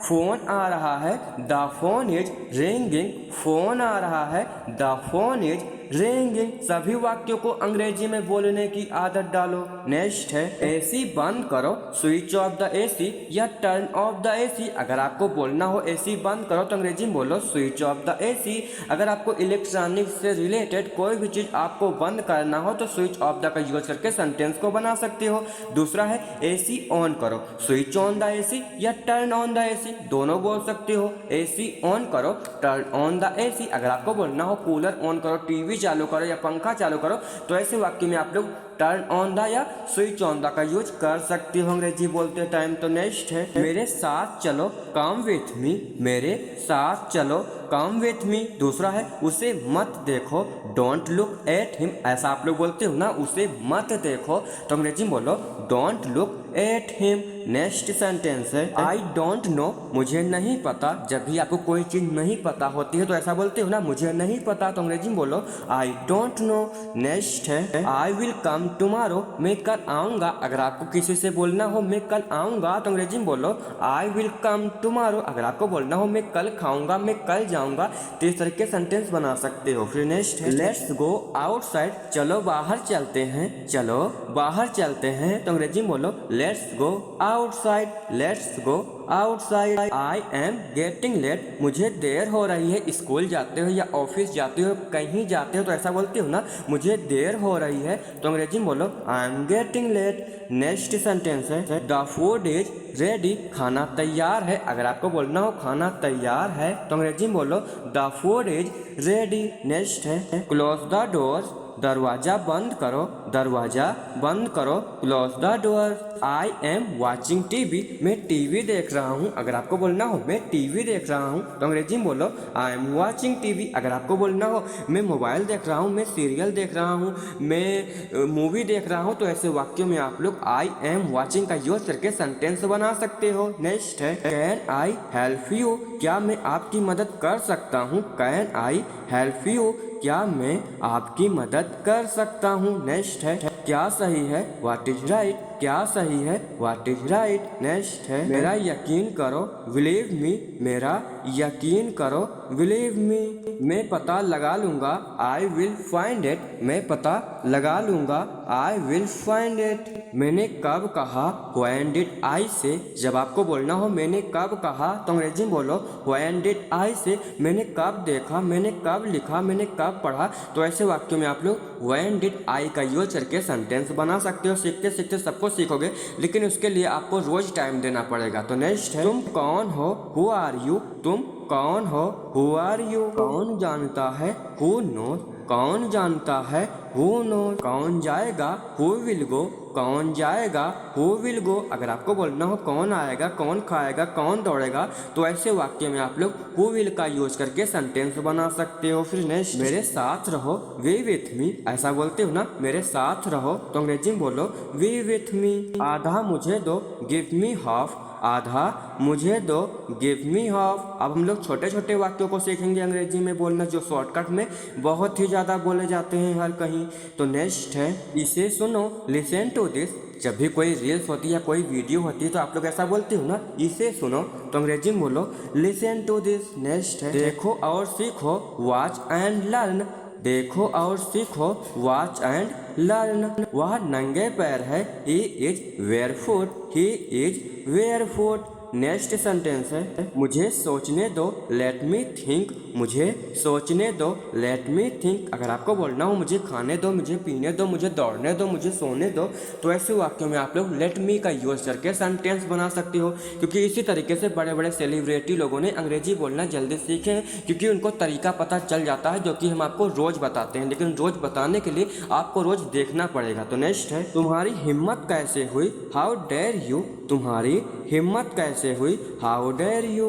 Phone आ रहा है, the phone is ringing. Phone आ रहा है, द फोन इज रिंगिंग। सभी वाक्यों को अंग्रेजी में बोलने की आदत डालो। नेक्स्ट है एसी बंद करो, स्विच ऑफ द एसी या टर्न ऑफ द एसी। अगर आपको बोलना हो एसी बंद करो तो अंग्रेजी में बोलो स्विच ऑफ द एसी। अगर आपको इलेक्ट्रॉनिक्स से रिलेटेड कोई भी चीज़ आपको बंद करना हो तो स्विच ऑफ द का यूज करके सेंटेंस को बना सकते हो। दूसरा है एसी ऑन करो, स्विच ऑन द एसी या टर्न ऑन द एसी, दोनों बोल सकते हो। एसी ऑन करो, टर्न ऑन द एसी। अगर आपको बोलना हो कूलर ऑन करो, टीवी चालू करो या पंखा चालू करो तो ऐसे वाक्य में आप लोग टर्न ऑन द या स्विच ऑन द का यूज कर सकते हो अंग्रेजी बोलते टाइम। तो नेक्स्ट है मेरे साथ चलो, कम विथ मी। मेरे साथ चलो, कम विथ मी। दूसरा है उसे मत देखो, डोंट लुक एट हिम। ऐसा आप लोग बोलते हो ना, उसे मत देखो तो अंग्रेजी में बोलो don't look at him. Next sentence है आई डोंट नो, मुझे नहीं पता। जब भी आपको कोई चीज नहीं पता होती है तो ऐसा बोलते हो ना, मुझे नहीं पता, तो अंग्रेजी में बोलो आई डोंट नो। नेक्स्ट है आई विल कम टुमारो, मैं कल आऊंगा। अगर आपको किसी से बोलना हो मैं कल आऊंगा तो अंग्रेजी में बोलो आई विल कम टुमारो। अगर आपको बोलना हो मैं कल खाऊंगा, मैं कल जाऊंगा, तो इस तरह के सेंटेंस बना सकते हो। फिर नेक्स्ट है लेट्स गो आउटसाइड, चलो बाहर चलते हैं। चलो बाहर चलते हैं तो अंग्रेजी में बोलो let's go outside, let's go outside. I am getting late, मुझे देर हो रही है। स्कूल जाते हो या ऑफिस जाते हो, कहीं जाते हो तो ऐसा बोलते हो ना, मुझे देर हो रही है, तो अंग्रेजी में बोलो I am getting late. Next sentence है द फूड इज रेडी, खाना तैयार है। अगर आपको बोलना हो खाना तैयार है तो अंग्रेजी में बोलो the food is ready. Next है क्लोज द डोर, दरवाजा बंद करो, दरवाजा बंद करो, close the door. I am watching TV, मैं टीवी देख रहा हूँ। अगर आपको बोलना हो मैं टीवी देख रहा हूँ तो अंग्रेजी में बोलो आई एम वॉचिंग टीवी। अगर आपको बोलना हो मैं मोबाइल देख रहा हूँ, मैं सीरियल देख रहा हूँ, मैं मूवी देख रहा हूँ, तो ऐसे वाक्यों में आप लोग आई एम वॉचिंग का यूज करके सेंटेंस बना सकते हो। नेक्स्ट है कैन आई हेल्प यू, क्या मैं आपकी मदद कर सकता हूँ। कैन आई हेल्प यू, क्या मैं आपकी मदद कर सकता हूँ। नेक्स्ट है क्या सही है, व्हाट इज राइट, क्या सही है, व्हाट इज राइट। नेक्स्ट है मेरा यकीन करो, बिलीव मी, मेरा यकीन करो, बिलीव मी। मैं पता लगा लूंगा, आई विल फाइंड इट, मैं पता लगा लूंगा, आई विल फाइंड इट। मैंने कब कहा, व्हेन डिड आई से। जब आपको बोलना हो मैंने कब कहा तो अंग्रेजी में बोलो व्हेन डिड आई से। मैंने कब देखा, मैंने कब लिखा, मैंने कब पढ़ा, तो ऐसे वाक्यों में आप लोग व्हेन डिड आई का यूज करके सेंटेंस बना सकते हो। सीखते सीखते सबको सीखोगे, लेकिन उसके लिए आपको रोज टाइम देना पड़ेगा। तो नेक्स्ट है तुम कौन हो, हु आर यू। तुम कौन हो, हु आर यू। कौन जानता है, हु नोज, कौन जानता है, हु नोज। कौन जाएगा, हु विल गो, कौन जाएगा, हु विल गो। अगर आपको बोलना हो कौन आएगा, कौन खाएगा, कौन दौड़ेगा, तो ऐसे वाक्य में आप लोग हु विल का यूज करके सेंटेंस बना सकते हो। फिर नेक्स्ट मेरे साथ रहो, वी विथ मी। ऐसा बोलते हो ना, मेरे साथ रहो, तो अंग्रेजी में बोलो वी विथ मी। आधा मुझे दो, गिव मी हाफ, आधा मुझे दो, गिव मी हाफ। अब हम लोग छोटे छोटे वाक्यों को सीखेंगे अंग्रेजी में बोलना, जो शॉर्टकट में बहुत ही ज़्यादा बोले जाते हैं हर कहीं। तो नेक्स्ट है इसे सुनो, लिसन टू दिस। जब भी कोई रील्स होती है या कोई वीडियो होती है तो आप लोग ऐसा बोलते हो ना, इसे सुनो, तो अंग्रेजी में बोलो लिसन टू दिस। नेक्स्ट है देखो और सीखो, वॉच एंड लर्न। देखो और सीखो, वॉच एंड लर्न। वह नंगे पैर है, he is barefoot, he is barefoot. Next sentence है मुझे सोचने दो, लेट मी थिंक, मुझे सोचने दो, लेट मी थिंक। अगर आपको बोलना हो मुझे खाने दो, मुझे पीने दो, मुझे दौड़ने दो, मुझे सोने दो, तो ऐसे वाक्यों में आप लोग लेट मी का यूज करके सेंटेंस बना सकते हो। क्योंकि इसी तरीके से बड़े बड़े सेलिब्रिटी लोगों ने अंग्रेजी बोलना जल्दी सीखे हैं, क्योंकि उनको तरीका पता चल जाता है, जो कि हम आपको रोज बताते हैं। लेकिन रोज बताने के लिए आपको रोज देखना पड़ेगा। तो नेक्स्ट है तुम्हारी हिम्मत कैसे हुई, हाउ डेयर यू। तुम्हारी हिम्मत कैसे हुई, how dare you.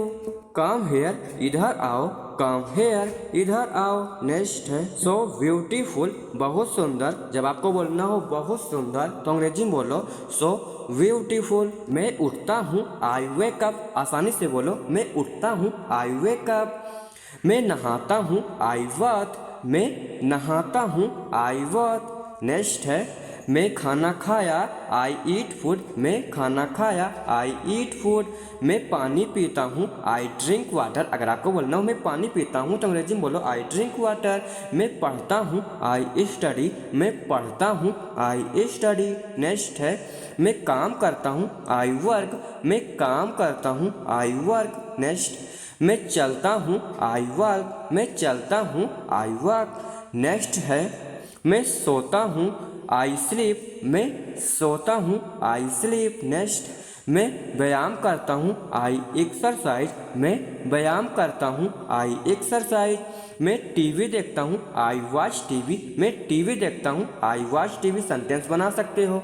Come here, इधर आओ, कम हेयर, इधर आओ। नेक्स्ट है सो ब्यूटीफुल, बहुत सुंदर। जब आपको बोलना हो बहुत सुंदर तो अंग्रेजी में बोलो सो ब्यूटीफुल। मैं उठता हूँ, आई वेक अप। आसानी से बोलो मैं उठता हूँ, आई वेक अप। मैं नहाता हूँ, आई बाथ। मैं नहाता हूँ, आई बाथ। नेक्स्ट है मैं खाना खाया, आई ईट फूड, मैं खाना खाया, आई ईट फूड। मैं पानी पीता हूँ, आई ड्रिंक वाटर। अगर आपको बोलना हो मैं पानी पीता हूँ तो अंग्रेजी में बोलो आई ड्रिंक वाटर। मैं पढ़ता हूँ, आई स्टडी, मैं पढ़ता हूँ, आई स्टडी। नेक्स्ट है मैं काम करता हूँ, आई वर्क, मैं काम करता हूँ, आई वर्क। नेक्स्ट मैं चलता हूँ, आई वॉक, मैं चलता हूँ, आई वॉक। नेक्स्ट है मैं सोता हूँ, आई स्लीप, मैं सोता हूँ, आई स्लीप। नेक्स्ट मैं व्यायाम करता हूँ, आई एक्सरसाइज, मैं व्यायाम करता हूँ, आई एक्सरसाइज। मैं टीवी देखता हूँ, आई वॉच टीवी, मैं टीवी देखता हूँ, आई वॉच टीवी। सेंटेंस बना सकते हो।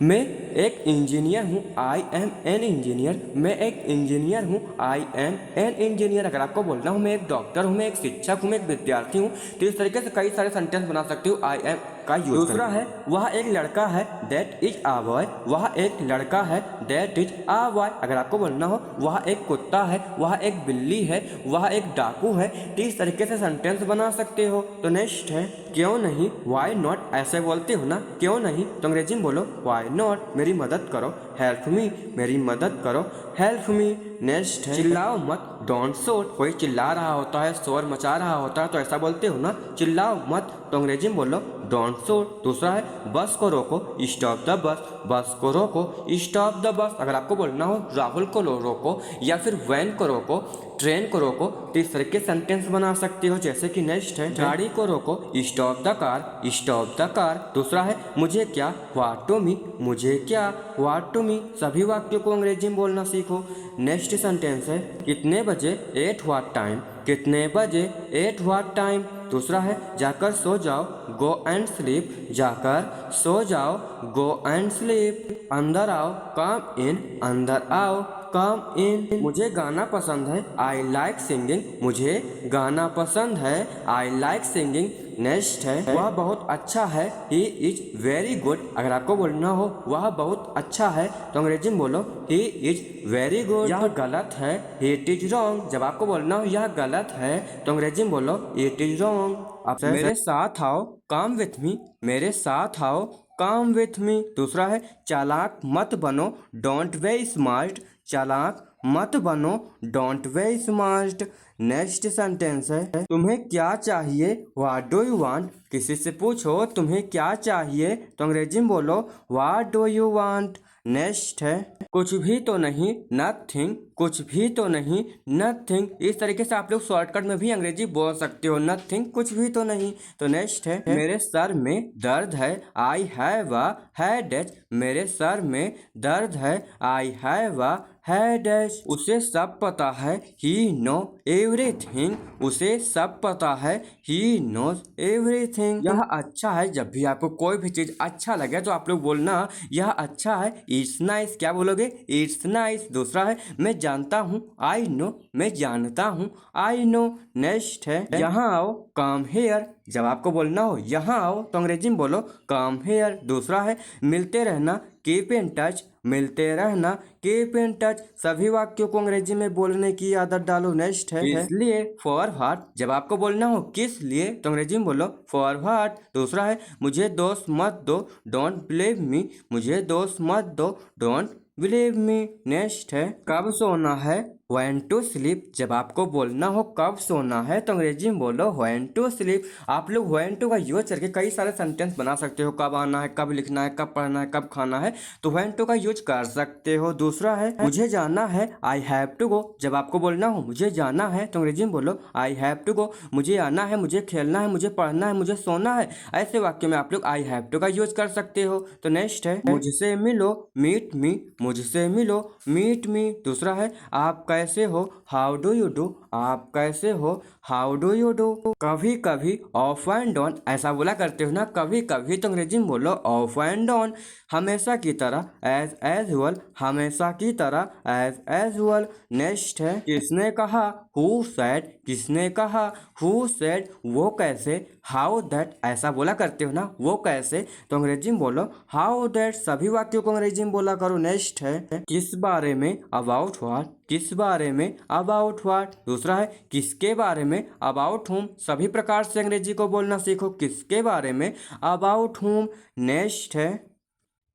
मैं एक इंजीनियर हूँ, आई एम एन इंजीनियर, मैं एक इंजीनियर हूँ, आई एम एन इंजीनियर। अगर आपको बोलना हूँ मैं एक डॉक्टर हूँ, मैं एक शिक्षक हूँ, मैं एक विद्यार्थी हूँ, तो इस तरीके से कई सारे सेंटेंस बना सकते हो आई एम का यूज। दूसरा है वह एक लड़का है, दैट इज आ बॉय, वह एक लड़का है, दैट इज आ बॉय। अगर आपको बोलना हो वह एक कुत्ता है, वह एक बिल्ली है, वह एक डाकू है, तो इस तरीके से सेंटेंस बना सकते हो। तो नेक्स्ट है क्यों नहीं, वाई नॉट। ऐसे बोलते हो ना क्यों नहीं, तो अंग्रेजी में बोलो वाई नॉट, मेरी मदद करो, हेल्प मी, मेरी मदद करो, हेल्प मी। नेक्स्ट है चिल्लाओ मत, डोंट शोट। कोई चिल्ला रहा होता है, शोर मचा रहा होता है, तो ऐसा बोलते हो ना चिल्लाओ मत, तो अंग्रेजी में बोलो डोंट शोट। दूसरा है बस को रोको, स्टॉप द बस, बस को रोको, स्टॉप द बस। अगर आपको बोलना हो राहुल को रोको या फिर वैन को रोको, ट्रेन को रोको, तो इस तरह के सेंटेंस बना सकते हो। जैसे कि नेक्स्ट है गाड़ी को रोको, stop the car, stop the car. दूसरा है मुझे क्या, व्हाट टू मी, मुझे क्या, व्हाट टू मी। सभी वाक्यों को अंग्रेजी में बोलना सीखो। नेक्स्ट सेंटेंस है कितने बजे, एट व्हाट टाइम, कितने बजे, एट व्हाट टाइम। दूसरा है जाकर सो जाओ, गो एंड स्लीप, जाकर सो जाओ, गो एंड स्लीप। अंदर आओ, कम इन, अंदर आओ, कम इन। मुझे गाना पसंद है, आई लाइक सिंगिंग, मुझे गाना पसंद है, आई लाइक सिंगिंग। नेक्स्ट है वह बहुत अच्छा है, ही इज वेरी गुड। अगर आपको बोलना हो वह बहुत अच्छा है, तो अंग्रेजी में बोलो ही इज वेरी गुड। यह गलत है, इट इज रॉन्ग। जब आपको बोलना हो यह गलत है, तो अंग्रेजी में बोलो इट इज रॉन्ग। मेरे साथ आओ, कम विथ मी, मेरे साथ आओ, कम विथ मी। दूसरा है चालाक मत बनो, डोंट बी स्मार्ट, चालाक मत बनो, don't be smart. Next sentence है तुम्हें क्या चाहिए, व्हाट डू यू वांट। किसी से पूछो तुम्हें क्या चाहिए, तो अंग्रेजी में बोलो what do you want. Next है कुछ भी तो नहीं, नथिंग, कुछ भी तो नहीं, नथिंग। इस तरीके से आप लोग शॉर्टकट में भी अंग्रेजी बोल सकते हो, नथिंग, कुछ भी तो नहीं। तो नेक्स्ट है मेरे सर में दर्द है, आई हैव अ हेडेक, मेरे सर में दर्द है, आई हैव अ हेडेक। उसे सब पता है, ही नो एवरीथिंग, उसे सब पता है, ही नोज एवरीथिंग। यह अच्छा है, जब भी आपको कोई भी चीज अच्छा लगे तो आप लोग बोलना यह अच्छा है, इट्स नाइस। क्या बोलोगे, इट्स नाइस। दूसरा है मैं जानता हूँ, आई नो, मैं जानता हूँ, आई नो। नेक्स्ट है यहाँ आओ, कम हेयर। जब आपको बोलना हो यहाँ आओ, तो अंग्रेजी में बोलो कम हेयर। दूसरा है मिलते रहना, कीप इन टच, मिलते रहना, कीप इन टच। सभी वाक्यों को अंग्रेजी में बोलने की आदत डालो। नेक्स्ट है इसलिए, फॉर व्हाट। जब आपको बोलना हो किस लिए, तो अंग्रेजी में बोलो फॉर व्हाट। दूसरा है मुझे दोस्त मत दो, डोंट बिलीव मी, मुझे दोस्त मत दो, डोंट बिलीव मी। नेक्स्ट है कब सोना है, व्हेन टू स्लीप। जब आपको बोलना हो कब सोना है, तो अंग्रेजी में बोलो व्हेन टू स्लीप। आप लोग व्हेन टू का यूज करके कई सारे सेंटेंस बना सकते हो, कब आना है, कब लिखना है, कब पढ़ना है, कब खाना है, तो व्हेन टू का यूज कर सकते हो। दूसरा है मुझे जाना है, आई हैव टू गो। जब आपको बोलना हो मुझे जाना है, तो अंग्रेजी में बोलो आई हैव टू गो। मुझे आना है, मुझे खेलना है, मुझे पढ़ना है, मुझे सोना है, ऐसे वाक्य में आप लोग आई हैव टू का यूज कर सकते हो। तो नेक्स्ट है मुझसे मिलो, मीट मी, मुझसे मिलो, मीट मी। दूसरा है आप कैसे हो, हाउ डू यू डू, आप कैसे हो, हाउ डू यू डू। कभी कभी ऑफ एंड ऑन, ऐसा बोला करते हो ना कभी कभी, तो अंग्रेजी में बोलो ऑफ एंड ऑन। हमेशा की तरह, एज एजुअल, हमेशा की तरह, एज एजुअल। नेक्स्ट है किसने कहा, हु सेड, किसने कहा, हु सेड। वो कैसे, हाउ दैट, ऐसा बोला करते हो ना वो कैसे, तो अंग्रेजी में बोलो हाउ दैट। सभी वाक्यों को अंग्रेजी में बोला करो। नेक्स्ट है किस बारे में, अबाउट व्हाट, किस बारे बारे में, अबाउट व्हाट। दूसरा है किसके बारे में, अबाउट whom। सभी प्रकार से अंग्रेजी को बोलना सीखो, किसके बारे में, अबाउट whom। नेक्स्ट है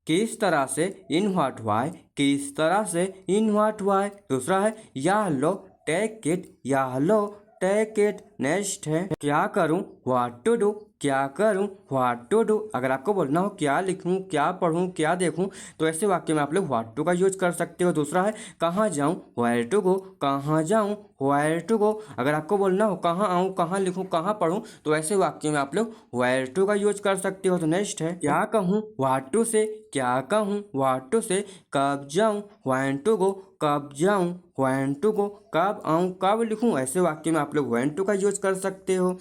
किस तरह से, इन व्हाट वाई, किस तरह से, इन व्हाट वाई। दूसरा है यह लो, टेक इट, यह लो, टेक इट। नेक्स्ट है क्या करूं, व्हाट टू डू, क्या करूं, व्हाट टू डू। अगर आपको बोलना हो क्या लिखूं, क्या पढ़ूं, क्या देखूं, तो ऐसे वाक्य में आप लोग व्हाट टू का यूज कर सकते हो। दूसरा है कहाँ जाऊं, वेयर टू गो, कहाँ जाऊं, वेयर टू गो। अगर आपको बोलना हो कहाँ आऊं, कहाँ लिखूं, कहाँ पढ़ूं, तो ऐसे वाक्य में आप लोग वेयर टू का यूज कर सकते हो। तो नेक्स्ट है क्या कहूं, व्हाट टू से, क्या कहूं, व्हाट टू से। कब जाऊं, व्हेन टू गो, कब जाऊं, व्हेन टू गो। कब आऊं, कब लिखूं, ऐसे वाक्य में आप लोग व्हेन टू का यूज कर सकते हो।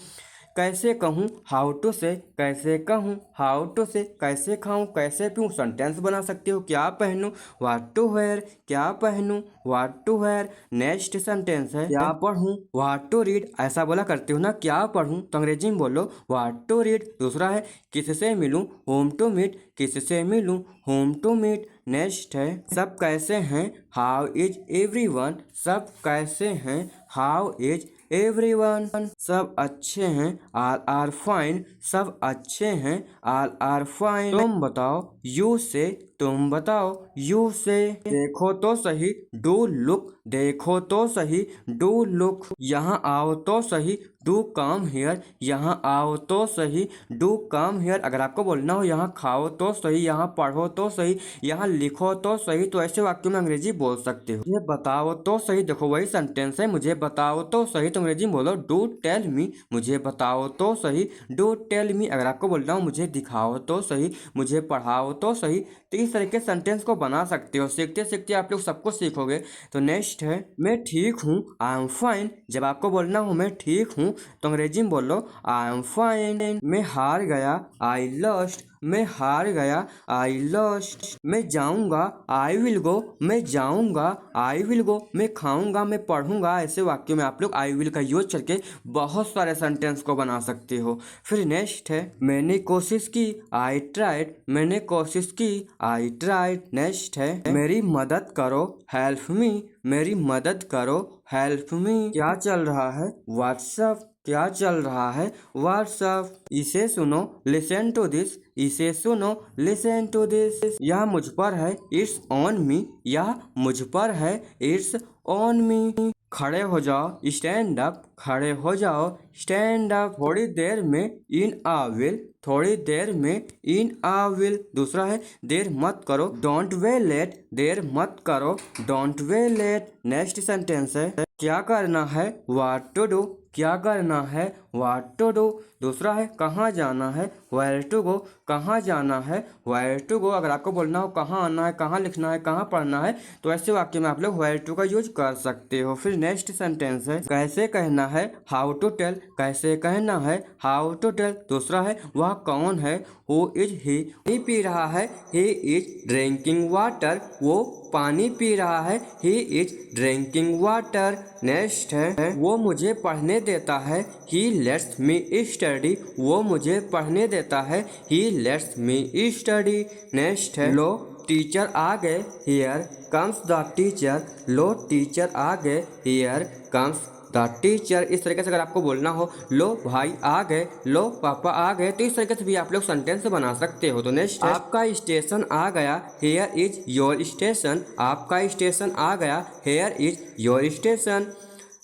कैसे कहूँ, हाउ टू से, कैसे कहूँ, हाउ टू से। कैसे खाऊं, कैसे पीऊँ, सेंटेंस बना सकते हो। क्या पहनूं, व्हाट टू वेयर, क्या पहनूं, what to wear. Next sentence है क्या पढ़ूं, व्हाट टू रीड। ऐसा बोला करते हो ना, क्या पढ़ूं, तो अंग्रेजी में बोलो व्हाट टू रीड। दूसरा है किससे मिलूं, होम टू मीट, किससे मिलूं, होम टू मीट। नेक्स्ट है सब कैसे हैं, हाउ इज एवरीवन। सब कैसे हैं, हाउ इज एवरीवन। सब अच्छे हैं, ऑल आर फाइन। सब अच्छे हैं, ऑल आर फाइन। तुम बताओ, यू से, तुम बताओ, यू से। देखो तो सही, डू लुक, देखो तो सही, डू लुक। यहाँ आओ तो सही, डू कम हियर, यहाँ आओ तो सही, डू कम हियर। अगर आपको बोलना हो यहाँ खाओ तो सही, यहाँ पढ़ो तो सही, यहाँ लिखो तो सही, तो ऐसे वाक्यों में अंग्रेजी बोल सकते हो। मुझे बताओ तो सही, देखो वही सेंटेंस है, मुझे बताओ तो सही, तो अंग्रेजी में बोलो डू टेल मी। मुझे बताओ तो सही, डू टेल मी। अगर आपको बोलना हो मुझे दिखाओ तो सही, मुझे पढ़ाओ तो सही, तो इस तरह के सेंटेंस को बना सकते हो। सीखते सीखते आप लोग सब कुछ सीखोगे। तो नेक्स्ट है मैं ठीक हूँ, आई एम फाइन। जब आपको बोलना हो मैं ठीक हूँ, तो अंग्रेजी में बोलो आई एम फाइन। मैं हार गया, आई लॉस्ट। मैं हार गया, आई लॉस्ट। मैं जाऊंगा, आई विल गो। मैं जाऊंगा, आई विल गो। मैं खाऊंगा, मैं पढ़ूंगा। ऐसे वाक्यों में आप लोग आई विल का यूज करके बहुत सारे सेंटेंस को बना सकते हो। फिर नेक्स्ट है मैंने कोशिश की, आई ट्राइड। मैंने कोशिश की, आई ट्राइड। नेक्स्ट है मेरी मदद करो, हेल्प मी। मेरी मदद करो, हेल्प मी। क्या चल रहा है, व्हाट्सअप। क्या चल रहा है, व्हाट्सअप। इसे सुनो, लिसन टू दिस। इसे सुनो, लिसन टू दिस। यह मुझ पर है, इट्स ऑन मी। यह मुझ पर है, इट्स ऑन मी। खड़े हो जाओ, स्टैंड अप। खड़े हो जाओ, स्टैंड अप। थोड़ी देर में, इन आ विल। थोड़ी देर में, इन आ विल। दूसरा है देर मत करो, डोंट वे लेट। देर मत करो, don't way late. Next sentence है क्या करना है, व्हाट टू डू। क्या करना है, व्हाट टू डू। दूसरा है कहाँ जाना है, वेयर टू गो। कहाँ जाना है, वेयर टू गो। अगर आपको बोलना हो कहाँ आना है, कहाँ लिखना है, कहाँ पढ़ना है, तो ऐसे वाक्य में आप लोग वेयर टू का यूज कर सकते हो। फिर नेक्स्ट सेंटेंस है कैसे कहना है, हाउ टू टेल। कैसे कहना है, हाउ टू टेल। दूसरा है वह कौन है, हु इज ही। पानी पी रहा है, ही इज ड्रिंकिंग वाटर। वो पानी पी रहा है, he is drinking water. Next है वो मुझे पढ़ने देता है, ही लेट्स मी स्टडी। वो मुझे पढ़ने देता है, he lets me study. Next है लो टीचर आ गए, हियर कम्स द टीचर। लो टीचर आ गए, हियर कम्स द टीचर। इस तरीके से अगर आपको बोलना हो लो भाई आ गए, लो पापा आ गए, तो इस तरीके से भी आप लोग सेंटेंस बना सकते हो। तो नेक्स्ट आपका स्टेशन आ गया, हेयर इज योर स्टेशन। आपका स्टेशन आ गया, हेयर इज योर स्टेशन।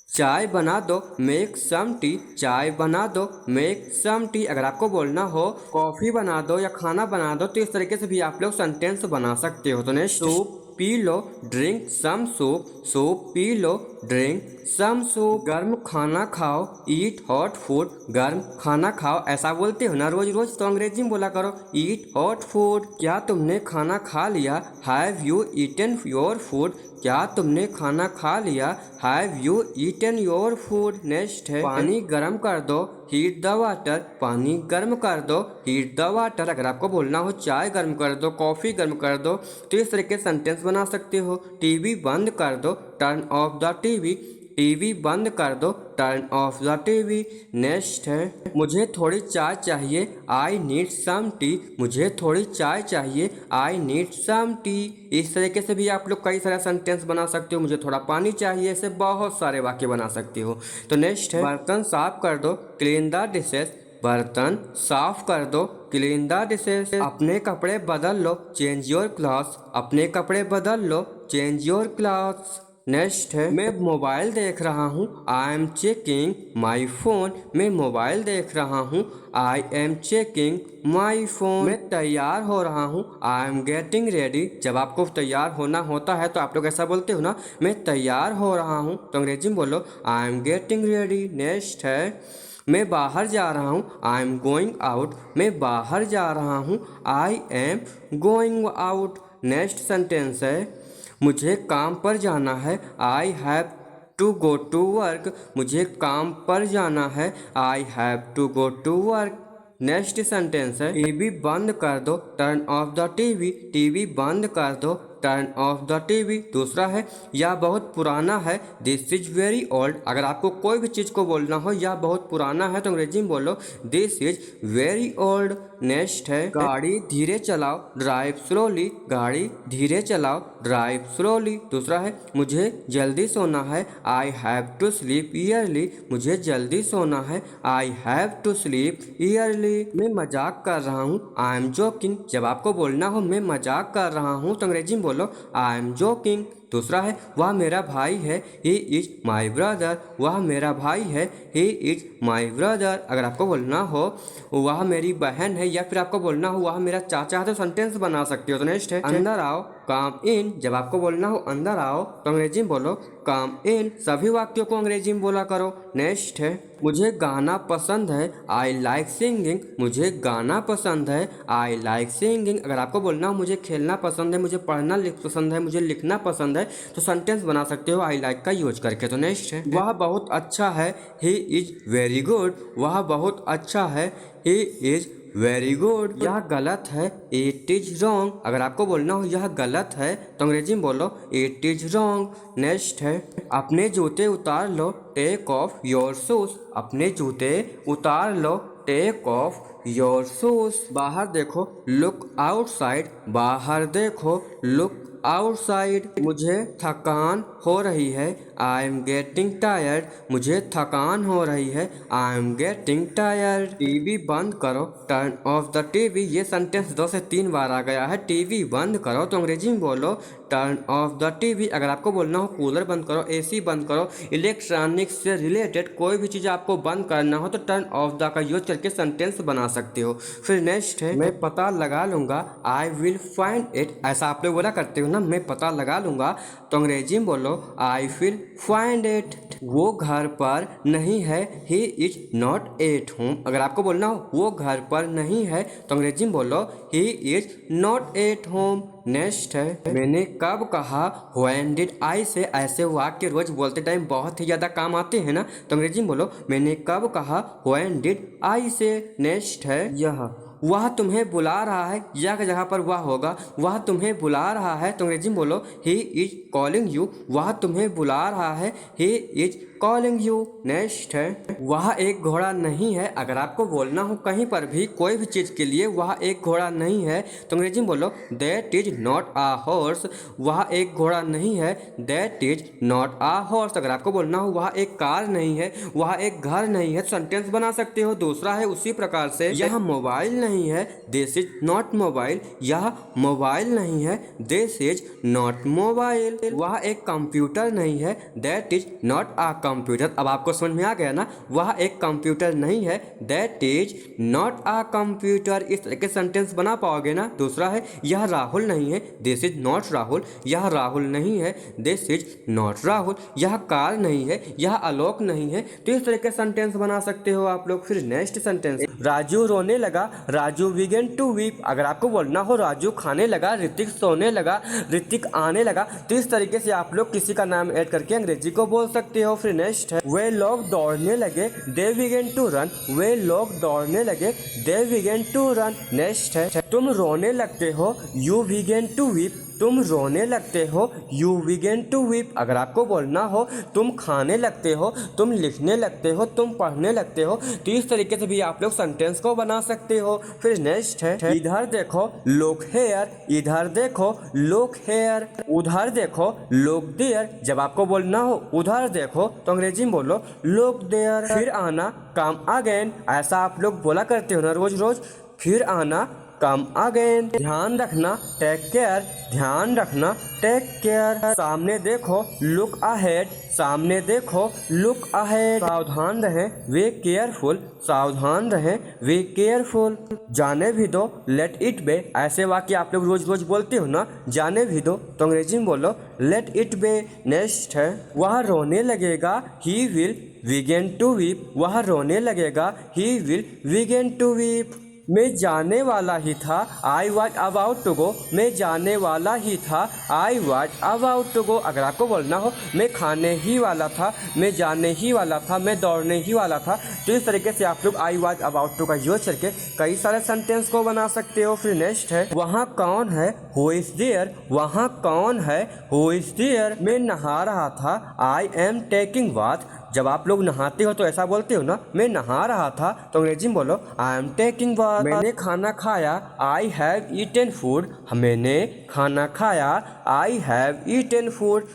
चाय बना दो, मेक सम टी। चाय बना दो, मेक सम टी। अगर आपको बोलना हो कॉफी बना दो या खाना बना दो, तो इस तरीके से भी आप लोग सेंटेंस बना सकते हो। तो नेक्स्ट सूप पी लो, ड्रिंक सम सूप। सूप पी लो, ड्रिंक सम सूप। गर्म खाना खाओ, ईट हॉट फूड। गर्म खाना खाओ, ऐसा बोलते हो ना रोज रोज, तो अंग्रेजी में बोला करो ईट हॉट फूड। क्या तुमने खाना खा लिया, have you eaten your food. क्या तुमने खाना खा लिया, have you eaten your food. Next है पानी गर्म कर दो, हीट द वाटर। पानी गर्म कर दो, हीट द वाटर। अगर आपको बोलना हो चाय गर्म कर दो, कॉफ़ी गर्म कर दो, तो इस तरह के सेंटेंस बना सकते हो। टीवी बंद कर दो, turn off the TV. TV बंद कर दो, turn off the TV. Next है मुझे थोड़ी चाय चाहिए, आई नीड सम टी। मुझे थोड़ी चाय चाहिए, आई नीड सम टी। इस तरीके से भी आप लोग कई सारे सेंटेंस बना सकते हो। मुझे थोड़ा पानी चाहिए, ऐसे बहुत सारे वाक्य बना सकते हो। तो नेक्स्ट है बर्तन साफ कर दो, क्लीन द डिशेस। बर्तन साफ कर दो, क्लीन द डिशेस। अपने कपड़े बदल लो, चेंज योर क्लॉथ्स। अपने कपड़े बदल लो, चेंज योर क्लॉथ्स। नेक्स्ट है मैं मोबाइल देख रहा हूँ, I am checking my phone. मैं मोबाइल देख रहा हूँ, I am checking my phone. मैं तैयार हो रहा हूँ, आई एम गेटिंग रेडी। जब आपको तैयार होना होता है तो आप लोग ऐसा बोलते हो ना, मैं तैयार हो रहा हूँ, तो अंग्रेजी में बोलो I am getting ready. Next है मैं बाहर जा रहा हूँ, आई एम गोइंग आउट। मैं बाहर जा रहा हूँ, I am going out. Next sentence है मुझे काम पर जाना है, I have to go to work. मुझे काम पर जाना है, I have to go to work. Next sentence है टीवी बंद कर दो, turn off the TV. TV बंद कर दो, टर्न ऑफ द टीवी। दूसरा है यह बहुत पुराना है, दिस इज वेरी ओल्ड। अगर आपको कोई भी चीज़ को बोलना हो यह बहुत पुराना है तो अंग्रेजी में बोलो this is very old. Next है गाड़ी धीरे चलाओ, ड्राइव स्लोली। गाड़ी धीरे चलाओ, ड्राइव स्लोली। दूसरा है मुझे जल्दी सोना है, I have to sleep early. मुझे जल्दी सोना है, I have to sleep early. मैं मजाक कर रहा हूँ, आई एम जोकिंग। जब आपको बोलना हो मैं मजाक कर रहा हूँ तो अंग्रेजी में बोलो आई एम जोकिंग। दूसरा है वह मेरा भाई है, ही इज माई ब्रदर। वह मेरा भाई है, ही इज माई ब्रदर। अगर आपको बोलना हो वह मेरी बहन है या फिर आपको बोलना हो वह मेरा चाचा है तो सेंटेंस बना सकते हो। तो नेक्स्ट है अंदर आओ, कम इन। जब आपको बोलना हो अंदर आओ तो अंग्रेजी में बोलो कम इन। सभी वाक्यों को अंग्रेजी में बोला करो। नेक्स्ट है मुझे गाना पसंद है, आई लाइक सिंगिंग। मुझे गाना पसंद है, आई लाइक सिंगिंग। अगर आपको बोलना हो मुझे खेलना पसंद है, मुझे पढ़ना पसंद है, मुझे लिखना पसंद है तो सेंटेंस बना सकते हो आई लाइक का यूज करके। तो नेक्स्ट है वह बहुत अच्छा है, ही इज वेरी गुड। वह बहुत अच्छा है, ही इज वेरी गुड। यह गलत है, इट इज रॉन्ग। अगर आपको बोलना हो यह गलत है तो अंग्रेजी में बोलो इट इज रॉन्ग। नेक्स्ट है अपने जूते उतार लो, टेक ऑफ योर शूज। अपने जूते उतार लो, टेक ऑफ योर शूज। बाहर देखो, लुक आउटसाइड। बाहर देखो, लुक आउटसाइड। मुझे थकान हो रही है, आई एम गेटिंग टायर्ड। मुझे थकान हो रही है, आई एम गेटिंग टायर्ड। टीवी बंद करो, टर्न ऑफ द टीवी। ये सेंटेंस 2 से 3 बार आ गया है। टीवी बंद करो तो अंग्रेजी में बोलो टर्न ऑफ द टीवी। अगर आपको बोलना हो कूलर बंद करो, एसी बंद करो, इलेक्ट्रॉनिक्स से रिलेटेड कोई भी चीज़ आपको बंद करना हो तो टर्न ऑफ द का यूज करके सेंटेंस बना सकते हो। फिर नेक्स्ट है मैं पता लगा लूँगा, आई विल फाइंड इट। ऐसा आप लोग बोला करते हो ना, मैं पता लगा लूँगा तो अंग्रेजी में बोलो आई विल फाइंड इट। वो घर पर नहीं है, he is not at home. अगर आपको बोलना हो वो घर पर नहीं है तो अंग्रेजी में बोलो he is not at home. Next है मैंने कब कहा, व्हेन डिड आई से। ऐसे वाक्य रोज बोलते टाइम बहुत ही ज़्यादा काम आते हैं ना, तो अंग्रेजी में बोलो मैंने कब कहा, व्हेन डिड आई से। नेक्स्ट है यह वह तुम्हें बुला रहा है, यह की जगह पर वह होगा, वह तुम्हें बुला रहा है तो अंग्रेजी में बोलो ही इज कॉलिंग यू। वह तुम्हें बुला रहा है, he is calling you. Next है वह एक घोड़ा नहीं है। अगर आपको बोलना हो कहीं पर भी कोई भी चीज़ के लिए वह एक घोड़ा नहीं है तो अंग्रेजी में बोलो that is not a horse. वह एक घोड़ा नहीं है, that is not a horse. अगर आपको बोलना हो वह एक कार नहीं है, वह एक घर नहीं है, सेंटेंस बना सकते हो। दूसरा है उसी प्रकार से यह मोबाइल नहीं है, दिस इज नॉट मोबाइल। यह मोबाइल नहीं है, दिस इज नॉट मोबाइल। वह एक कंप्यूटर नहीं है, that is not a computer. अब आपको समझ में आ गया ना, वह एक कंप्यूटर नहीं है, that is not a computer. इस तरह के सेंटेंस बना पाओगे ना। दूसरा है यह राहुल नहीं है, दिस इज नॉट राहुल। यह राहुल नहीं है, दिस इज नॉट राहुल। यह कार नहीं है, यह आलोक नहीं है। तो इस तरह के सेंटेंस बना सकते हो आप लोग। फिर नेक्स्ट सेंटेंस राजू रोने लगा, राजू बिगन टू वीप। अगर आपको बोलना हो राजू खाने लगा, ऋतिक सोने लगा, ऋतिक आने लगा, तो इस तरीके से आप लोग किसी का नाम ऐड करके अंग्रेजी को बोल सकते हो। फिर नेक्स्ट है वे लोग दौड़ने लगे, दे बिगन टू रन। वे लोग दौड़ने लगे, they began to run. Next है तुम रोने लगते हो, यू बिगन टू वीप। तुम रोने लगते हो, यू बिगिन टू वीप। अगर आपको बोलना हो तुम खाने लगते हो, तुम लिखने लगते हो, तुम पढ़ने लगते हो, तो इस तरीके से भी आप लोग सेंटेंस को बना सकते हो। फिर नेक्स्ट है इधर देखो लुक हेयर, इधर देखो लुक हेयर, उधर देखो लुक देयर। जब आपको बोलना हो उधर देखो तो अंग्रेजी में बोलो लुक देयर। फिर आना कम अगेन, ऐसा आप लोग बोला करते हो ना रोज रोज, फिर आना कम अगेन। ध्यान रखना टेक केयर, ध्यान रखना टेक केयर। सामने देखो लुक अहेड, सामने देखो लुक अहेड। सावधान रहें वे केयरफुल, सावधान रहें वे केयरफुल। जाने भी दो लेट इट बे, ऐसे वाक्य आप लोग रोज रोज बोलते हो ना, जाने भी दो तो अंग्रेजी में बोलो लेट इट बे। नेक्स्ट है वह रोने लगेगा, he will begin to weep, वह रोने लगेगा, he will begin to weep. मैं जाने वाला ही था, I was about to go, मैं जाने वाला ही था, I was about to go. अगर आपको बोलना हो मैं खाने ही वाला था, मैं जाने ही वाला था, मैं दौड़ने ही वाला था, तो इस तरीके से आप लोग आई वॉज अबाउट टू का यूज करके कई सारे सेंटेंस को बना सकते हो। फिर नेक्स्ट है वहाँ कौन है, हु इज देयर, वहाँ कौन है, हु इज देयर। मैं नहा रहा था, आई एम टेकिंग बाथ। जब आप लोग नहाते हो तो ऐसा बोलते हो ना, मैं नहा रहा था, तो अंग्रेजी में बोलो आई एम टेकिंग बाथ। मैंने खाना खाया, आई हैव ईटन फूड, मैंने खाना खाया, आई हैव ईटन फूड।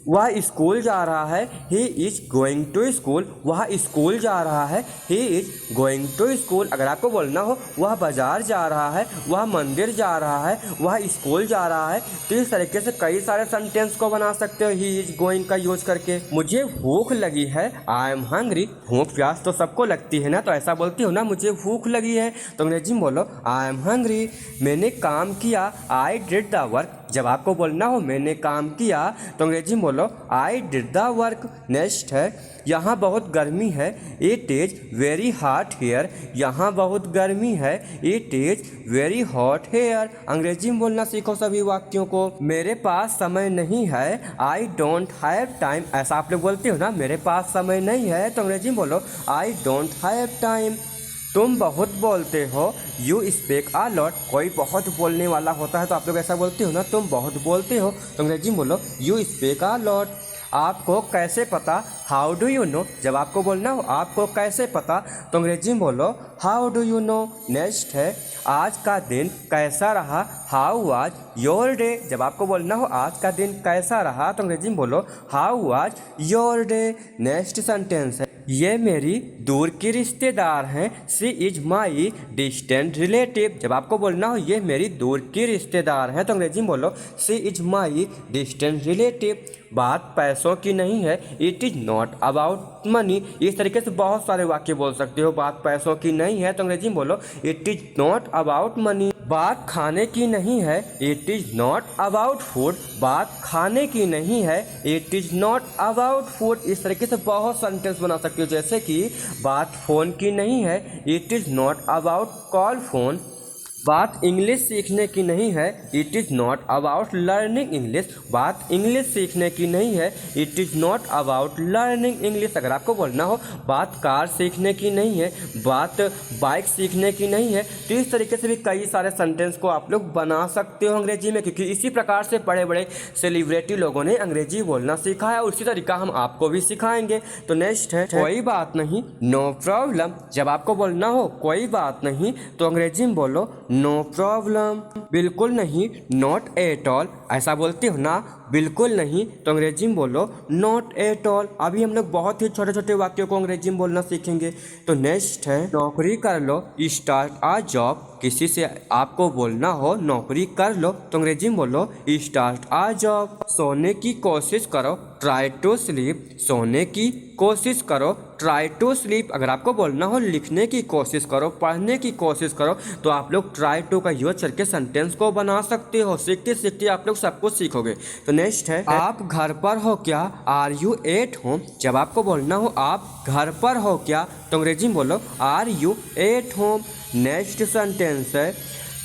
वह स्कूल जा रहा है, he is going to school, वह स्कूल जा रहा है, he is going to school. अगर आपको बोलना हो वह बाजार जा रहा है, वह मंदिर जा रहा है, वह स्कूल जा रहा है, तो इस तरीके से कई सारे सेंटेंस को बना सकते हो ही इज गोइंग का यूज करके। मुझे भूख लगी है, आई एम हंग्री। भूख प्यास तो सबको लगती है ना, तो ऐसा बोलती हो ना मुझे भूख लगी है, तो अंग्रेजी में बोलो आई एम हंग्री। मैंने काम किया, आई डिड द वर्क। जब आपको बोलना हो मैंने काम किया, तो अंग्रेजी में बोलो I did the work. Next है यहाँ बहुत गर्मी है, it is very hot here, यहाँ बहुत गर्मी है, it is very hot here. अंग्रेजी में बोलना सीखो सभी वाक्यों को। मेरे पास समय नहीं है, आई डोंट हैव टाइम। ऐसा आप लोग बोलते हो ना मेरे पास समय नहीं है, तो अंग्रेजी में बोलो आई डोंट हैव टाइम। तुम बहुत बोलते हो, यू स्पीक अ लॉट। कोई बहुत बोलने वाला होता है तो आप लोग ऐसा बोलते हो ना, तुम बहुत बोलते हो, तो अंग्रेजी में बोलो यू स्पीक अ लॉट। आपको कैसे पता, हाउ डू यू नो। जब आपको बोलना हो आपको कैसे पता, तो अंग्रेजी में बोलो how do you know. Next है आज का दिन कैसा रहा, हाउ वाज योर डे। जब आपको बोलना हो आज का दिन कैसा रहा, तो अंग्रेजी में बोलो how was your day. Next sentence है ये मेरी दूर की रिश्तेदार हैं, सी इज माई डिस्टेंट रिलेटिव। जब आपको बोलना हो ये मेरी दूर की रिश्तेदार हैं, तो अंग्रेजी में बोलो सी इज माई डिस्टेंट रिलेटिव। बात पैसों की नहीं है, it is not about money. इस तरीके से बहुत सारे वाक्य बोल सकते हो। बात पैसों की नहीं है, तो अंग्रेजी में बोलो it is not about money. बात खाने की नहीं है, it is not about food. बात खाने की नहीं है, it is not about food. इस तरीके से बहुत सेंटेंस बना सकते हो, जैसे कि बात फोन की नहीं है, it is not about call phone. बात इंग्लिश सीखने की नहीं है, it is not about learning English. बात इंग्लिश सीखने की नहीं है, it is not about learning English. अगर आपको बोलना हो बात कार सीखने की नहीं है, बात बाइक सीखने की नहीं है, तो इस तरीके से भी कई सारे सेंटेंस को आप लोग बना सकते हो अंग्रेजी में, क्योंकि इसी प्रकार से बड़े बड़े सेलिब्रिटी लोगों ने अंग्रेजी बोलना सीखा है, और उसी तरीका हम आपको भी सिखाएंगे। तो नेक्स्ट है कोई बात नहीं, नो प्रॉब्लम। जब आपको बोलना हो कोई बात नहीं, तो अंग्रेजी में बोलो नो प्रॉब्लम। बिल्कुल नहीं, नॉट एट ऑल। ऐसा बोलते हो ना बिल्कुल नहीं, तो अंग्रेजी में बोलो नॉट एट ऑल। अभी हम लोग बहुत ही छोटे छोटे वाक्यों को अंग्रेजी में बोलना सीखेंगे। तो नेक्स्ट है नौकरी कर लो, स्टार्ट अ जॉब। किसी से आपको बोलना हो नौकरी कर लो, तो अंग्रेजी में बोलो स्टार्ट अ जॉब। सोने की कोशिश करो, ट्राई टू स्लीप। सोने की कोशिश करो, ट्राई टू स्लीप। अगर आपको बोलना हो लिखने की कोशिश करो, पढ़ने की कोशिश करो, तो आप लोग ट्राई टू का यूज करके सेंटेंस को बना सकते हो। सीखते सीखते आप लोग सब कुछ सीखोगे। तो नेक्स्ट है आप घर पर हो क्या, आर यू एट होम। जब आपको बोलना हो आप घर पर हो क्या, तो अंग्रेजी में बोलो are you at home. Next sentence है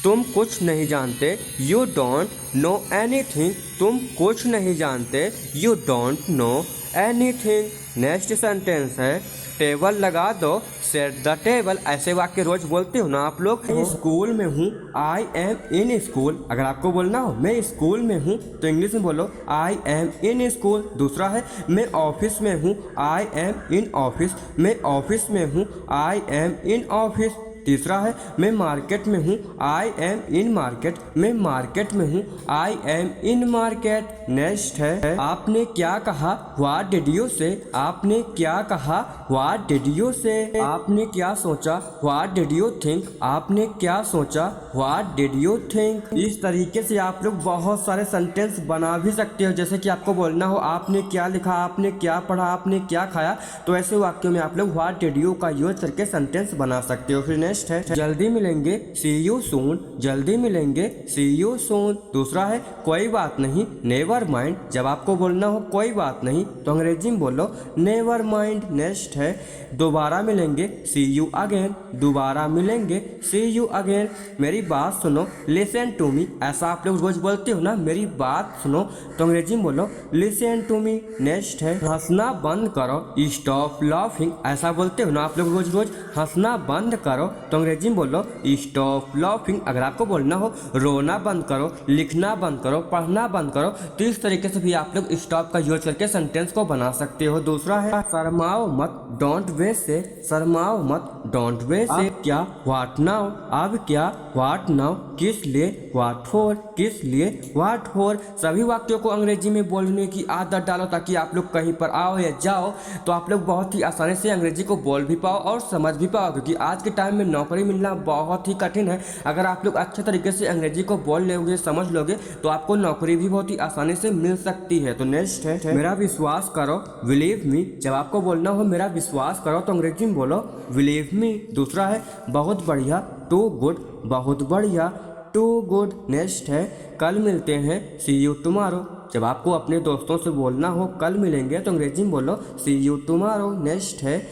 तुम कुछ नहीं जानते, यू डोंट नो एनीथिंग। तुम कुछ नहीं जानते, you don't know anything. Next sentence है टेबल लगा दो, सेट द टेबल। ऐसे वाक्य रोज बोलते हो ना आप लोग। मैं स्कूल में हूँ, आई एम इन स्कूल। अगर आपको बोलना हो मैं स्कूल में हूँ तो इंग्लिश में बोलो आई एम इन स्कूल। दूसरा है मैं ऑफिस में हूँ, आई एम इन ऑफिस। मैं ऑफिस में हूँ, आई एम इन ऑफिस। तीसरा है मैं मार्केट में हूँ, आई एम इन मार्केट। मैं मार्केट में हूँ, I M in market. Next है आपने क्या कहा, व्हाट डिड यू से। आपने क्या कहा, व्हाट डिड यू से। आपने क्या सोचा, व्हाट डिड यू थिंक। आपने क्या सोचा, व्हाट डिड यू थिंक। इस तरीके से आप लोग बहुत सारे सेंटेंस बना भी सकते हो। जैसे कि आपको बोलना हो आपने क्या लिखा, आपने क्या पढ़ा, आपने क्या खाया, तो ऐसे वाक्यों में आप लोग व्हाट डिड यू का यूज करके सेंटेंस बना सकते हो। फिर नेक्स्ट है जल्दी मिलेंगे, सी यू सून। जल्दी मिलेंगे, सी यू सून। दूसरा है कोई बात नहीं, नेवर माइंड। जब आपको बोलना हो कोई बात नहीं तो अंग्रेजी में बोलो नेवर माइंड। नेक्स्ट है दोबारा मिलेंगे, सी यू अगेन। दोबारा मिलेंगे, सी यू अगेन। मेरी बात सुनो, लिसन टू मी। ऐसा आप लोग रोज बोलते हो ना, मेरी बात सुनो, तो अंग्रेजी में बोलो लिसन टू मी। नेक्स्ट है हंसना बंद करो, स्टॉप लाफिंग। ऐसा बोलते हो ना आप लोग रोज रोज, हंसना बंद करो, तो अंग्रेजी में बोलो स्टॉप लाफिंग। अगर आपको बोलना हो रोना बंद करो, लिखना बंद करो, पढ़ना बंद करो, तो इस तरीके से भी आप लोग स्टॉप का यूज करके सेंटेंस को बना सकते हो। दूसरा है शर्माओ मत, डोंट वे से। शर्माओ मत, डोंट वे से। क्या, व्हाट नाउ। अब क्या, व्हाट नाउ। किस लिए, व्हाट फॉर। किस लिए, व्हाट फॉर। सभी वाक्यों को अंग्रेजी में बोलने की आदत डालो ताकि आप लोग कहीं पर आओ या जाओ तो आप लोग बहुत ही आसानी से अंग्रेजी को बोल भी पाओ और समझ भी पाओ, क्योंकि आज के टाइम में नौकरी मिलना बहुत ही कठिन है। अगर आप लोग अच्छे तरीके से अंग्रेजी को बोल लोगे, समझ लोगे, तो आपको नौकरी भी बहुत ही आसानी से मिल सकती है। तो नेक्स्ट है मेरा विश्वास करो, बिलीव मी। जब आपको बोलना हो मेरा विश्वास करो तो अंग्रेजी में बोलो बिलीव मी। दूसरा है बहुत बढ़िया, टू गुड। बहुत बढ़िया, टू गुड। नेक्स्ट है कल मिलते हैं, सी यू टुमारो। जब आपको अपने दोस्तों से बोलना हो कल मिलेंगे तो अंग्रेजी में बोलो सी यू टुमारो। नेक्स्ट है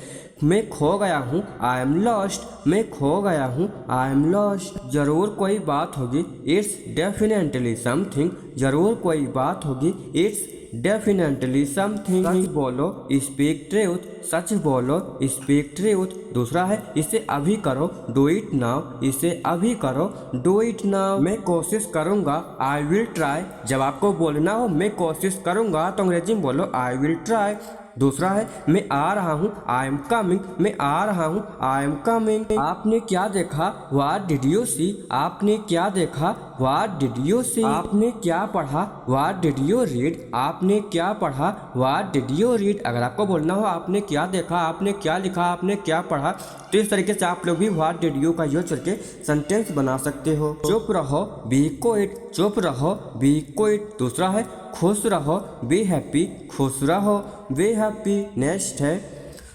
मैं खो गया हूँ, आई एम लॉस्ट। मैं खो गया हूँ, आई एम लॉस्ट। जरूर कोई बात होगी, इट्स डेफिनेटली समथिंग। जरूर कोई बात होगी, इट्स डेफिनेटली समथिंग। सच बोलो, स्पीक ट्रूथ। सच बोलो, स्पीक ट्रूथ। दूसरा है इसे अभी करो, डू इट नाउ। इसे अभी करो, डू इट नाउ। मैं कोशिश करूंगा, आई विल ट्राई। जब आपको बोलना हो मैं कोशिश करूंगा तो अंग्रेजी में बोलो आई विल ट्राई। दूसरा है मैं आ रहा हूँ, आई एम कमिंग। मैं आ रहा हूँ, आई एम कमिंग। आपने क्या देखा, व्हाट डिड यू सी। आपने क्या देखा, व्हाट डिड यू सी। आपने क्या पढ़ा, व्हाट डिड यू रीड। आपने क्या पढ़ा, व्हाट डिड यू रीड। अगर आपको बोलना हो आपने क्या देखा, आपने क्या लिखा, आपने क्या पढ़ा, तो इस तरीके से आप लोग भी व्हाट डिड यू का यूज करके सेंटेंस बना सकते हो। चुप रहो, बी क्वाइट। चुप रहो, बी क्वाइट। दूसरा है खुश रहो, बी हैप्पी। खुश रहो, बी हैप्पी। नेक्स्ट है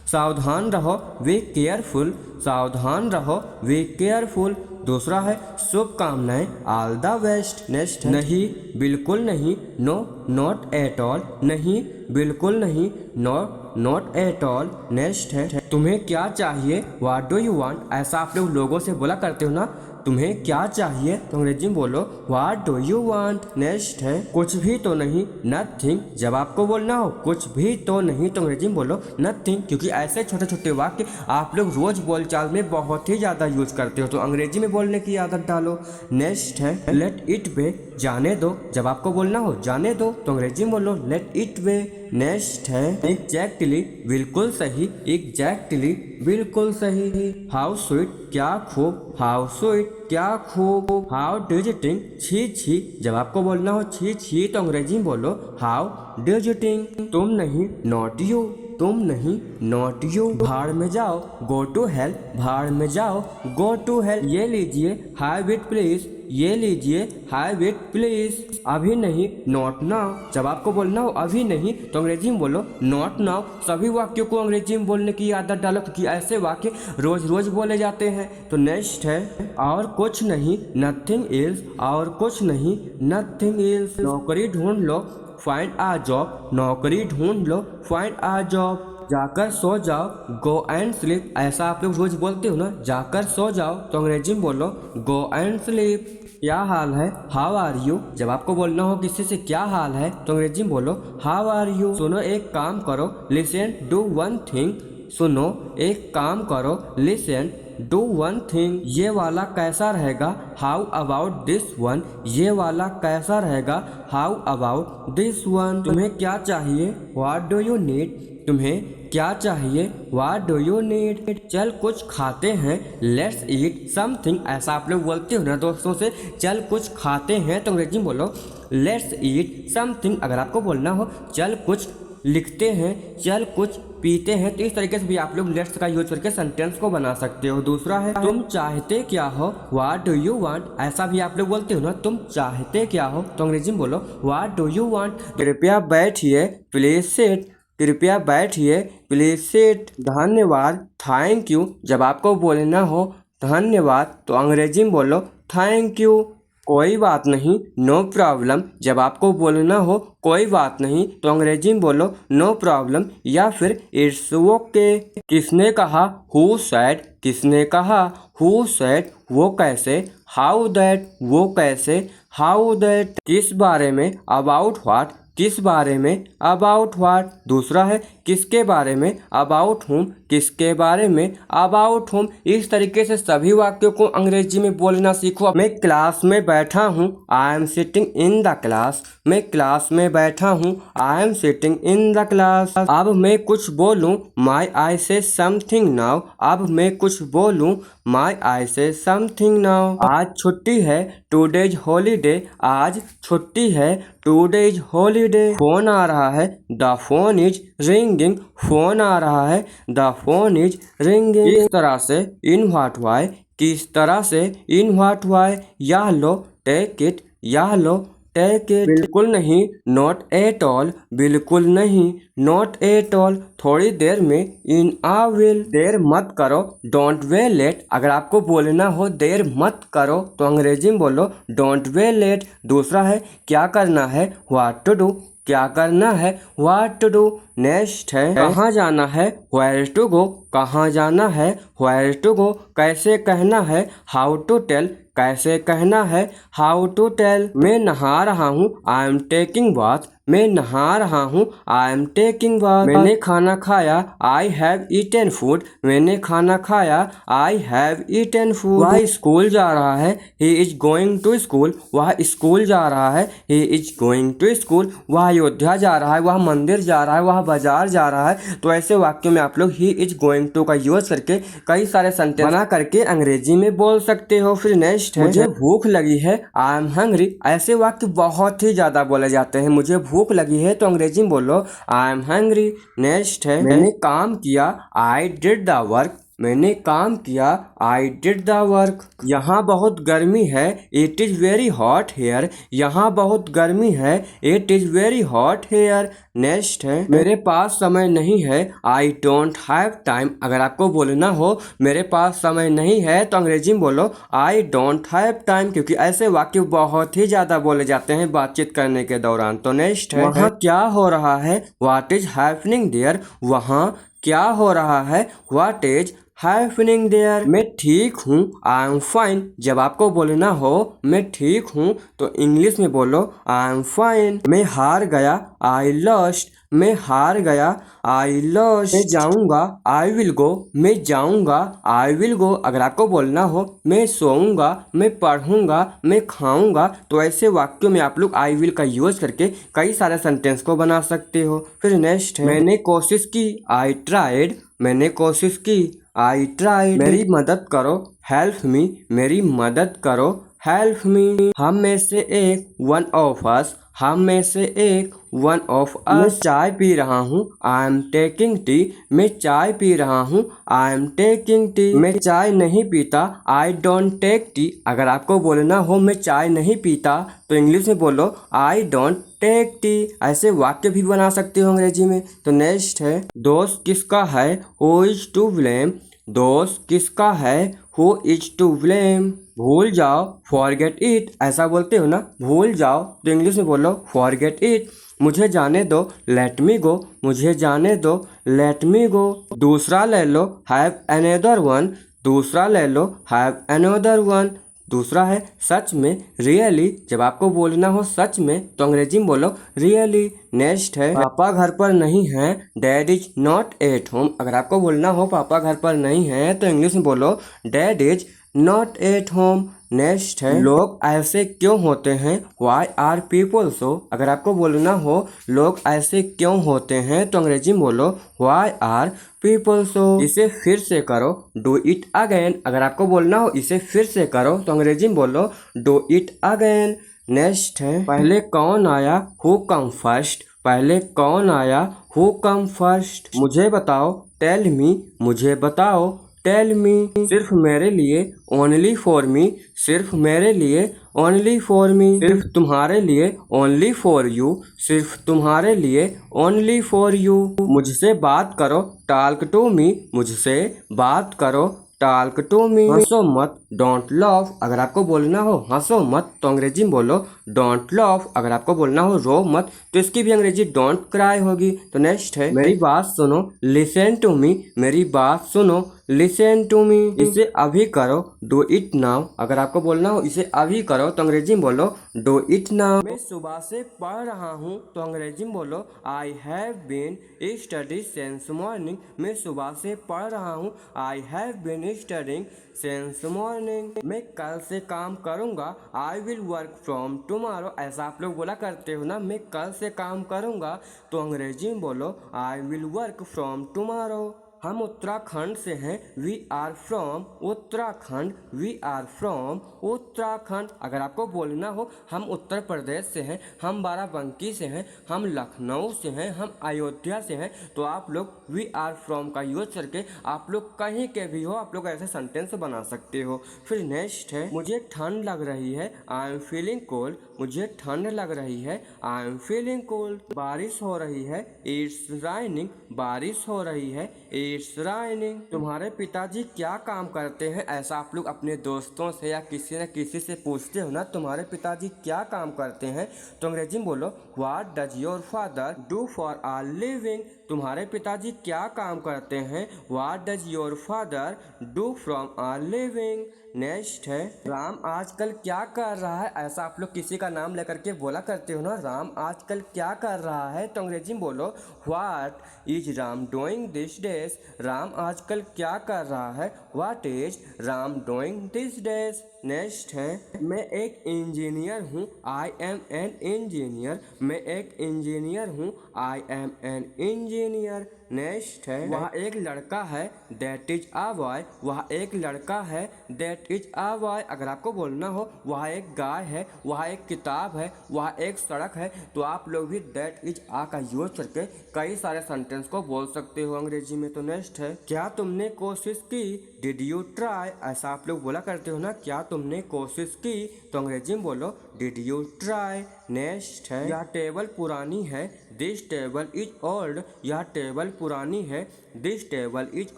सावधान रहो, बी केयरफुल। सावधान रहो, बी केयरफुल। दूसरा है शुभकामनाएं, ऑल द बेस्ट। नेक्स्ट है नहीं, बिल्कुल नहीं, नो नॉट एट ऑल। नहीं, बिल्कुल नहीं, no not at all. Next है तुम्हें क्या चाहिए, व्हाट डू यू वांट। ऐसा आप लोग लोगों से बोला करते हो ना, तुम्हें क्या चाहिए, तो अंग्रेजी में बोलो what do you want. Next है कुछ भी तो नहीं, नथिंग। जब आपको बोलना हो कुछ भी तो नहीं तो अंग्रेजी में बोलो नथिंग, क्योंकि ऐसे छोटे छोटे वाक्य आप लोग रोज बोलचाल में बहुत ही ज्यादा यूज करते हो, तो अंग्रेजी में बोलने की आदत डालो। नेक्स्ट है लेट इट बे। जाने दो। जब आपको बोलना हो जाने दो तो अंग्रेजी में बोलो लेट इट बे। नेक्स्ट है एग्जैक्टली, बिल्कुल सही। एग्जैक्टली, बिल्कुल सही। हाउ स्वीट, क्या खूब। हाउ स्वीट, क्या खूब। हाउ डिजिटिंग, छी छी। जब आपको बोलना हो छी छी तो अंग्रेजी में बोलो हाउ डिजिटिंग। तुम नहीं, नॉट यू। तुम नहीं, नॉट यू। भाड़ में जाओ, गो टू हेल। भाड़ में जाओ, गो टू हेल। ये लीजिए, हैव इट प्लीज। ये लीजिए, हैव इट प्लीज। अभी नहीं, नॉट नाउ। जब आपको बोलना हो अभी नहीं तो अंग्रेजी में बोलो नॉट नाउ। सभी वाक्यों को अंग्रेजी में बोलने की आदत डालो, क्योंकि ऐसे वाक्य रोज रोज बोले जाते हैं। तो नेक्स्ट है और कुछ नहीं, नथिंग एल्स। और कुछ नहीं, नथिंग एल्स। नौकरी ढूंढ लो, फाइंड आ जॉब। नौकरी ढूंढ लो, फाइंड आ जॉब। जाकर सो जाओ, गो एंड स्लीप। ऐसा आप लोग रोज बोलते हो ना, जाकर सो जाओ तो अंग्रेजी में बोलो गो एंड स्लीप। क्या हाल है, हाउ आर यू। जब आपको बोलना हो किसी से क्या हाल है तो अंग्रेजी में बोलो हाउ आर यू। सुनो एक काम करो, लिसन डू वन थिंग। सुनो एक काम करो, लिसन डू वन थिंग। ये वाला कैसा रहेगा, हाउ अबाउट दिस वन। ये वाला कैसा रहेगा, हाउ अबाउट दिस वन। तुम्हें क्या चाहिए, व्हाट डू यू नीड। तुम्हें क्या चाहिए, व्हाट डू यू नीड। चल कुछ खाते हैं, लेट्स ईट समथिंग। ऐसा आप लोग बोलते हो ना दोस्तों से, चल कुछ खाते हैं तो अंग्रेजी में बोलो लेट्स ईट समथिंग। अगर आपको बोलना हो चल कुछ लिखते हैं, चल कुछ पीते हैं, तो इस तरीके से भी आप लोग लेट्स का यूज करके सेंटेंस को बना सकते हो। दूसरा है तुम चाहते क्या हो, व्हाट डू यू वांट। ऐसा भी आप लोग बोलते हो ना, तुम चाहते क्या हो तो अंग्रेजी में बोलो व्हाट डू यू वांट। कृपया बैठिए, प्लीज सिट। कृपया बैठिए, प्लीज सिट। धन्यवाद, थैंक यू। जब आपको बोलना हो धन्यवाद तो अंग्रेजी में बोलो थैंक यू। कोई बात नहीं, नो प्रॉब्लम। जब आपको बोलना हो कोई बात नहीं तो अंग्रेजी में बोलो नो प्रॉब्लम या फिर इट्स ओके। किसने कहा, हु सेड। किसने कहा, हु सेड। वो कैसे, हाउ दैट। वो कैसे, हाउ दैट। किस बारे में, अबाउट व्हाट। किस बारे में, अबाउट व्हाट। दूसरा है किसके बारे में, अबाउट हुम। किसके बारे में, अबाउट हुम। इस तरीके से सभी वाक्यों को अंग्रेजी में बोलना सीखो। मैं क्लास में बैठा हूँ, I am sitting in the class. मैं क्लास में बैठा हूँ, I am sitting in the class. अब मैं कुछ बोलूँ, माई आई से समथिंग नाउ। अब मैं कुछ बोलूँ, माई आई से समथिंग नाउ। आज छुट्टी है, टुडेज हॉलीडे। आज छुट्टी है, टुडेज हॉलीडे। फोन आ रहा है, the phone is ringing. Phone आ रहा है, द फोन इज रिंगिंग। किस तरह से, इन व्हाट वाई। किस तरह से, इन व्हाट वाई। यह लो, टेक इट। यह लो, टेक इट। बिल्कुल नहीं, नॉट एट ऑल। बिल्कुल नहीं, नॉट एट ऑल। थोड़ी देर में, इन आ विल। देर मत करो, डोंट वे लेट। अगर आपको बोलना हो देर मत करो तो अंग्रेजी में बोलो डोंट वे लेट। दूसरा है क्या करना है, व्हाट टू डू। क्या करना है, व्हाट टू डू। नेक्स्ट है कहाँ जाना है, व्हेयर टू गो। कहाँ जाना है, व्हेयर टू गो। कैसे कहना है, हाउ टू टेल। कैसे कहना है, हाउ टू टेल। मैं नहा रहा हूँ, आई एम टेकिंग बाथ। मैं नहा रहा हूँ, आई एम टेकिंग बाथ। मैंने खाना खाया, आई हैव ईटन फूड। मैंने खाना खाया, आई हैव ईटन फूड। वह स्कूल जा रहा है, he is going to school. वह स्कूल जा रहा है, he is going to school. वह अयोध्या जा रहा है, वह मंदिर जा रहा है, वह बाजार जा रहा है। तो ऐसे वाक्यों में आप लोग ही इज गोइंग टू का यूज करके कई सारे सेंटेंस बना करके अंग्रेजी में बोल सकते हो। फिर नेक्स्ट है मुझे भूख लगी है, आई एम हंग्री। ऐसे वाक्य बहुत ही ज्यादा बोले जाते हैं। मुझे भूख लगी है तो अंग्रेजी में बोलो आई एम हंग्री। नेक्स्ट है मैंने काम किया, आई डिड द वर्क। मैंने काम किया, आई डिड द वर्क। यहाँ बहुत गर्मी है, it is very hot here. यहाँ बहुत गर्मी है, it is very hot here. Next है मेरे पास समय नहीं है, आई डोंट हैव टाइम। अगर आपको बोलना हो मेरे पास समय नहीं है तो अंग्रेजी में बोलो आई डोंट हैव टाइम, क्योंकि ऐसे वाक्य बहुत ही ज़्यादा बोले जाते हैं बातचीत करने के दौरान। तो नेक्स्ट है वहाँ क्या हो रहा है, व्हाट इज हैपनिंग देयर। वहाँ क्या हो रहा है, व्हाट इज हैपनिंग देयर। मैं ठीक हूँ, आई एम फाइन। जब आपको बोलना हो मैं ठीक हूँ तो इंग्लिश में बोलो आई एम फाइन। मैं हार गया, आई लॉस्ट। मैं हार गया, आई लॉस्ट। मैं जाऊँगा, आई विल गो। मैं जाऊँगा, आई विल गो। अगर आपको बोलना हो मैं सोऊंगा, मैं पढ़ूंगा, मैं खाऊंगा, तो ऐसे वाक्यों में आप लोग आई विल का यूज करके कई सारे सेंटेंस को बना सकते हो। फिर नेक्स्ट है मैंने कोशिश की, आई ट्राइड। मैंने कोशिश की, आई ट्राइड। मेरी मदद करो, हेल्प मी। मेरी मदद करो, हेल्प मी। हम में से एक, वन ऑफ अस। हम में से एक, वन ऑफ अस। मैं चाय पी रहा हूँ, आई एम टेकिंग टी। मैं चाय पी रहा हूँ, आई एम टेकिंग टी। मैं चाय नहीं पीता, आई डोंट टेक टी। अगर आपको बोलना हो मैं चाय नहीं पीता तो इंग्लिश में बोलो आई डोंट टेक टी। ऐसे वाक्य भी बना सकते हो अंग्रेजी में। तो नेक्स्ट है दोस्त किसका है, हु इज टू ब्लेम। दोस्त किसका है, हु इज टू ब्लेम। भूल जाओ, फॉरगेट इट। ऐसा बोलते हो ना, भूल जाओ तो इंग्लिश में बोलो फॉरगेट इट। मुझे जाने दो, लेट मी गो। मुझे जाने दो, लेट मी गो। दूसरा ले लो, हैव अनदर वन। दूसरा ले लो, हैव अनदर वन। दूसरा है सच में, रियली। जब आपको बोलना हो सच में तो अंग्रेजी में बोलो रियली। नेक्स्ट है पापा घर पर नहीं है, dad is not at home. अगर आपको बोलना हो पापा घर पर नहीं है तो इंग्लिश में बोलो dad is not at home. Next है लोग ऐसे क्यों होते हैं, वाई आर पीपल सो। अगर आपको बोलना हो लोग ऐसे क्यों होते हैं तो अंग्रेजी में बोलो वाई आर पीपल सो। इसे फिर से करो, डू इट अगेन। अगर आपको बोलना हो इसे फिर से करो तो अंग्रेजी में बोलो डू इट अगेन। नेक्स्ट है पहले कौन आया, हु कम फर्स्ट। पहले कौन आया, हु कम फर्स्ट। मुझे बताओ, टेल मी। मुझे बताओ, टेल मी। सिर्फ मेरे लिए, ओनली फॉर मी। सिर्फ मेरे लिए, ओनली फॉर मी। सिर्फ तुम्हारे लिए, ओनली फॉर यू। सिर्फ तुम्हारे लिए, ओनली फॉर यू। मुझसे बात करो, टॉक टू मी। मुझसे बात करो, टॉक टू मी। हंसो मत, डोंट लाफ। अगर आपको बोलना हो हंसो मत तो अंग्रेजी में बोलो डोंट लाफ। अगर आपको बोलना हो रो मत तो इसकी भी अंग्रेजी डोंट क्राई होगी। तो नेक्स्ट है मेरी बात सुनो, लिसन टू मी। मेरी बात सुनो, लिसन टू मी। इसे अभी करो, डू इट नाउ। अगर आपको बोलना हो इसे अभी करो तो अंग्रेजी में बोलो डू इट नाउ। मैं सुबह से पढ़ रहा हूँ तो अंग्रेजी में बोलो I have been study since morning. मैं सुबह से पढ़ रहा हूँ, I have been studying since morning. मैं कल से काम करूँगा, I will work from tomorrow. ऐसा आप लोग बोला करते हो ना, मैं कल से काम करूँगा तो अंग्रेजी में बोलो I will work from tomorrow. हम उत्तराखंड से हैं, we are from Uttarakhand. We are from Uttarakhand. अगर आपको बोलना हो हम उत्तर प्रदेश से हैं, हम बाराबंकी से हैं, हम लखनऊ से हैं, हम अयोध्या से हैं तो आप लोग वी आर फ्रॉम का यूज करके आप लोग कहीं के भी हो आप लोग ऐसे सेंटेंस बना सकते हो। फिर नेक्स्ट है मुझे ठंड लग रही है, आई एम फीलिंग कोल्ड। मुझे ठंड लग रही है, आई एम फीलिंग कोल्ड। बारिश हो रही है, इट्स राइनिंग। बारिश हो रही है, इट्स राइनिंग। तुम्हारे पिताजी क्या काम करते हैं, ऐसा आप लोग अपने दोस्तों से या किसी न किसी से पूछते हो ना, तुम्हारे पिताजी क्या काम करते हैं तो अंग्रेजी में बोलो what does your father do for a living. तुम्हारे पिताजी क्या काम करते हैं, what does your father do from a living. Next है राम आजकल क्या कर रहा है, ऐसा आप लोग किसी का नाम लेकर के बोला करते हो ना, राम आजकल क्या कर रहा है तो अंग्रेजी में बोलो what is Ram doing this days. Ram आजकल क्या कर रहा है, what is Ram doing this days. Next है मैं एक इंजीनियर हूँ, आई एम एन इंजीनियर। मैं एक इंजीनियर हूँ, I M an engineer. Next है वह एक लड़का है, दैट इज आ बॉय। वह एक लड़का है, दैट इज आ बॉय। अगर आपको बोलना हो वह एक गाय है, वह एक किताब है, वह एक सड़क है तो आप लोग भी दैट इज आ का यूज करके कई सारे सेंटेंस को बोल सकते हो अंग्रेजी में। तो नेक्स्ट है क्या तुमने कोशिश की, डिड यू ट्राई। ऐसा आप लोग बोला करते हो ना, क्या तुमने कोशिश की तो अंग्रेजी में बोलो डिड यू ट्राई। नेक्स्ट है यह टेबल पुरानी है, दिस टेबल इज ओल्ड। यह टेबल पुरानी है, दिस टेबल इज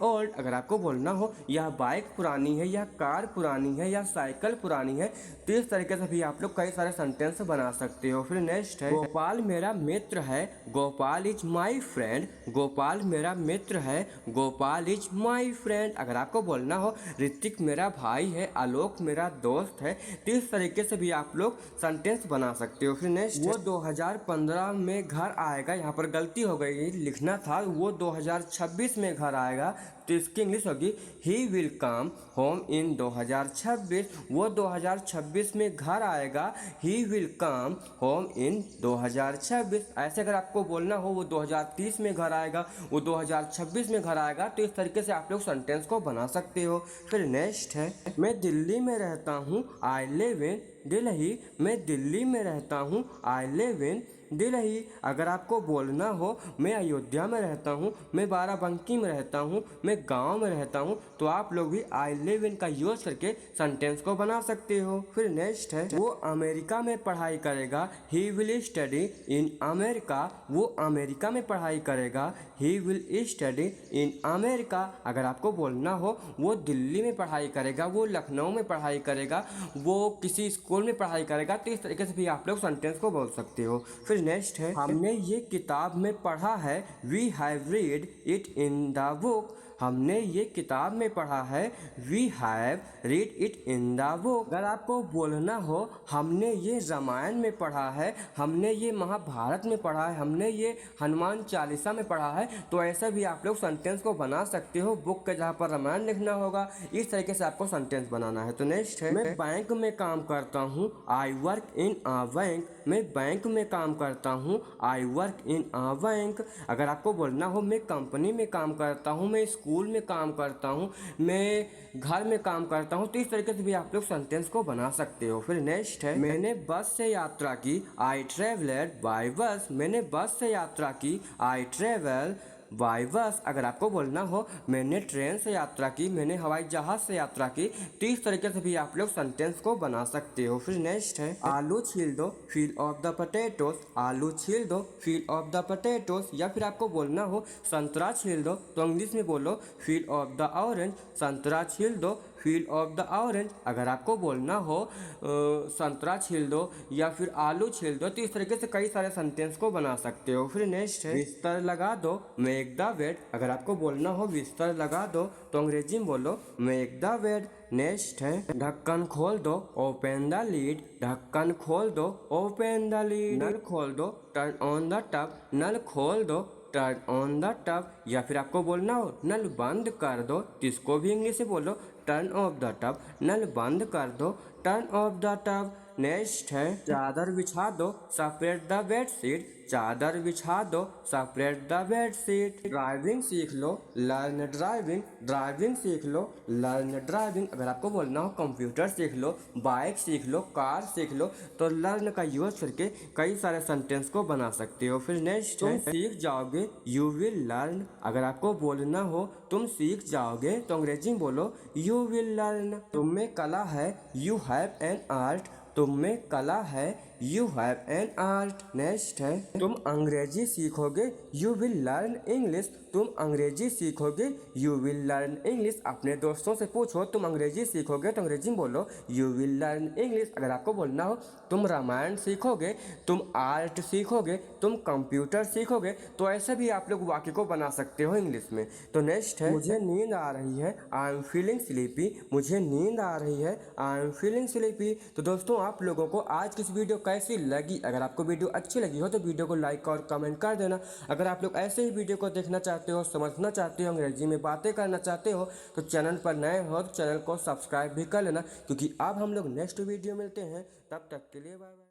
ओल्ड। अगर आपको बोलना हो यह बाइक पुरानी है, यह कार पुरानी है, या साइकिल पुरानी है तो इस तरीके से भी आप लोग कई सारे सेंटेंस बना सकते हो। फिर नेक्स्ट है गोपाल मेरा मित्र है, Gopal is my friend. Gopal मेरा मित्र है, गोपाल इज माई फ्रेंड। अगर आपको बोलना हो ऋतिक मेरा भाई है, आलोक मेरा दोस्त है तो इस तरीके से भी आप लोग सेंटेंस बना सकते हो। फिर नेक्स्ट वो 2015 में घर आएगा, यहाँ पर गलती हो गई, लिखना था वो 2026 में घर आएगा तो इसकी इंग्लिश होगी he will come home in 2026। वो 2026 में घर आएगा, he will come home in 2026। ऐसे अगर आपको बोलना हो वो 2030 में घर आएगा, वो 2026 में घर आएगा तो इस तरीके से आप लोग सेंटेंस को बना सकते हो। फिर नेक्स्ट है मैं दिल्ली में रहता हूँ, आई लिव इन दिल्ली। मैं दिल्ली में रहता हूँ, आई लिव इन दिल्ली। अगर आपको बोलना हो मैं अयोध्या में रहता हूँ, मैं बाराबंकी में रहता हूँ, मैं गांव में रहता हूँ तो आप लोग भी आई लिव इन का यूज करके सेंटेंस को बना सकते हो। फिर नेक्स्ट है वो अमेरिका में पढ़ाई करेगा, he will study in America. वो अमेरिका में पढ़ाई करेगा, he will study in America. अगर आपको बोलना हो वो दिल्ली में पढ़ाई करेगा, वो लखनऊ में पढ़ाई करेगा, वो किसी स्कूल में पढ़ाई करेगा तो इस तरीके से भी आप लोग सेंटेंस को बोल सकते हो। फिर फिर नेक्स्ट है, हमने ये किताब में पढ़ा है, we have read it in the book. हमने ये किताब में पढ़ा है, we have read it in the book. अगर आपको बोलना हो हमने ये रामायण में पढ़ा है, हमने ये महाभारत में पढ़ा है, हमने ये हनुमान चालीसा में पढ़ा है, तो ऐसा भी आप लोग सेंटेंस को बना सकते हो। बुक के जहाँ पर रामायण लिखना होगा, इस तरीके से आपको सेंटेंस बनाना है। तो नेक्स्ट है, मैं बैंक में काम करता हूँ, I work in a bank. मैं बैंक में काम करता हूँ, I work in a bank. अगर आपको बोलना हो मैं कंपनी में काम करता हूँ, मैं स्कूल में काम करता हूँ, मैं घर में काम करता हूँ, तो इस तरीके से भी आप लोग सेंटेंस को बना सकते हो। फिर नेक्स्ट है, मैंने बस से यात्रा की, आई ट्रेवलेड बाय बस। मैंने बस से यात्रा की, आई ट्रेवल बाय बस। अगर आपको बोलना हो मैंने ट्रेन से यात्रा की, मैंने हवाई जहाज से यात्रा की, तो इस तरीके से भी आप लोग सेंटेंस को बना सकते हो। फिर नेक्स्ट है, आलू छील दो, फील ऑफ द पोटैटोस। आलू छील दो, फील ऑफ द पोटैटोस। या फिर आपको बोलना हो संतरा छील दो, तो इंग्लिश में बोलो फील ऑफ द ऑरेंज। संतरा छील दो, फील ऑफ द ऑरेंज। अगर आपको बोलना हो संतरा छील दो या फिर आलू छील दो, तो इस तरीके से कई सारे सेंटेंस को बना सकते हो। फिर नेक्स्ट है, बिस्तर लगा दो, मेक द बेड। अगर आपको बोलना हो बिस्तर लगा दो, तो अंग्रेजी में बोलो मेक द बेड। नेक्स्ट है, ढक्कन खोल दो, ओपन द लीड। ढक्कन खोल दो, ओपन द लीड। नल खोल दो, टर्न ऑन द टैप। नल खोल दो, टर्न ऑन द टैप। या फिर आपको बोलना हो नल बंद कर दो, तो इसको भी इंग्लिश में बोलो टर्न ऑफ द टैप। नल बंद कर दो, turn off the tap. Next है, चादर बिछा दो, सेपरेट द बेडशीट। चादर बिछा दो, सेपरेट द बेडशीट। ड्राइविंग सीख लो, लर्न ड्राइविंग। ड्राइविंग सीख लो, लर्न ड्राइविंग। अगर आपको बोलना हो कंप्यूटर सीख लो, बाइक सीख लो, कार सीख लो, तो लर्न का यूज करके कई सारे सेंटेंस को बना सकते हो। फिर नेक्स्ट है, सीख जाओगे, यू विल लर्न। अगर आपको बोलना हो तुम सीख जाओगे, तो अंग्रेजी में बोलो यू विल लर्न। तुम में कला है, यू हैव एन आर्ट। तुम में कला है, you have an art. Next है, तुम अंग्रेजी सीखोगे, यू विल लर्न इंग्लिश। तुम अंग्रेजी सीखोगे, यू विल लर्न इंग्लिश। अपने दोस्तों से पूछो तुम अंग्रेजी सीखोगे, तो अंग्रेजी में बोलो यू विल लर्न इंग्लिश। अगर आपको बोलना हो तुम रामायण सीखोगे, तुम आर्ट सीखोगे, तुम कंप्यूटर सीखोगे, तो ऐसे भी आप लोग वाक्य को बना सकते हो इंग्लिश में। तो नेक्स्ट है, मुझे नींद आ रही है, आई एम फीलिंग स्लीपी। मुझे नींद आ रही है, आई एम फीलिंग स्लीपी। तो दोस्तों आप लोगों को आज की इस वीडियो कैसी लगी? अगर आपको वीडियो अच्छी लगी हो तो वीडियो को लाइक और कमेंट कर देना। अगर आप लोग ऐसे ही वीडियो को देखना चाहते हो, समझना चाहते हो, अंग्रेजी में बातें करना चाहते हो, तो चैनल पर नए हो तो चैनल को सब्सक्राइब भी कर लेना, क्योंकि अब हम लोग नेक्स्ट वीडियो मिलते हैं। तब तक के लिए बाय बाय।